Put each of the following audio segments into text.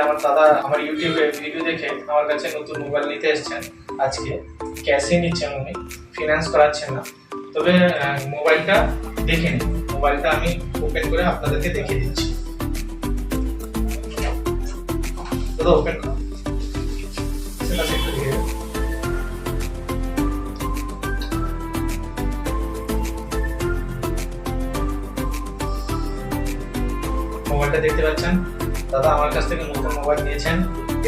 আমার দাদা আমার ইউটিউবে ভিডিও দেখে আমার কাছে নতুন মোবাইল নিতে এসেছেন। আজকে ক্যাশে নিচ্ছেন, উনি ফিনান্স করাচ্ছেন না। তবে মোবাইলটা দেখে নিন, মোবাইলটা আমি ওপেন করে আপনাদেরকে দেখিয়ে দিচ্ছি। দাদা ওপেন করুন, সেটা একটু দিয়ে দিন। মোবাইলটা দেখতে পাচ্ছেন, দাদা আমার কাছ থেকে নতুন মোবাইল নিয়েছেন।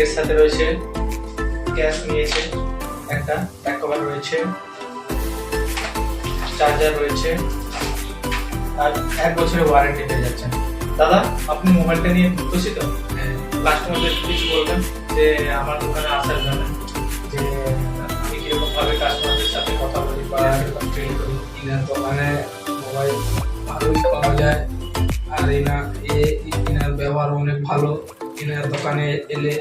এর সাথে রয়েছে ক্যাশ নিয়েছে, একটা ব্যাক কভার রয়েছে, চার্জার রয়েছে, আর 1 বছরের ওয়ারেন্টি পেয়ে যাচ্ছেন। দাদা আপনি মোবাইলটা নিয়ে খুশি তো? কাস্টমারদের কিছু বলবেন যে আমার দোকানে আসার জন্য, যে আমি কিরকম ভাবে কাস্টমারদের সাথে কথা বলি বা কিরকম ট্রেন করি। ইনার দোকানে মোবাইল ভালোই পাওয়া যায়, আর ইনার ব্যবহার অনেক ভালো। ইনার দোকানে এলে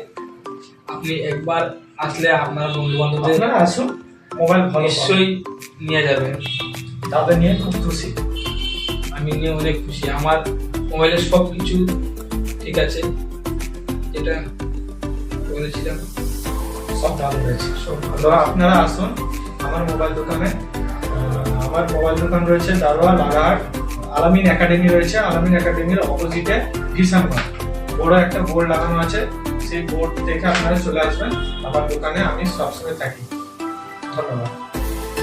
আপনি একবার আসলে আপনার বন্ধু বান্ধবদের আপনারা আসুন, মোবাইল ভালো নিশ্চয়ই নিয়ে যাবেন। দাদা নিয়ে খুব খুশি, আমি নিয়ে অনেক খুশি। আমার মোবাইলের সব কিছু ঠিক আছে, যেটা বলেছিলাম সব ভালো রয়েছে। সব ভালো। তো আপনারা আসুন আমার মোবাইল দোকানে। আমার মোবাইল দোকান রয়েছে দারোয়া লাগাহাট, আলামিন একাডেমি রয়েছে। আলামিন একাডেমির অপোজিটে ভিশন ওয়ান বড় একটা বোর্ড লাগানো আছে, সেই বোর্ড দেখে আপনারা চলে আসবেন। আমার দোকানে আমি সবসময় থাকি। ধন্যবাদ।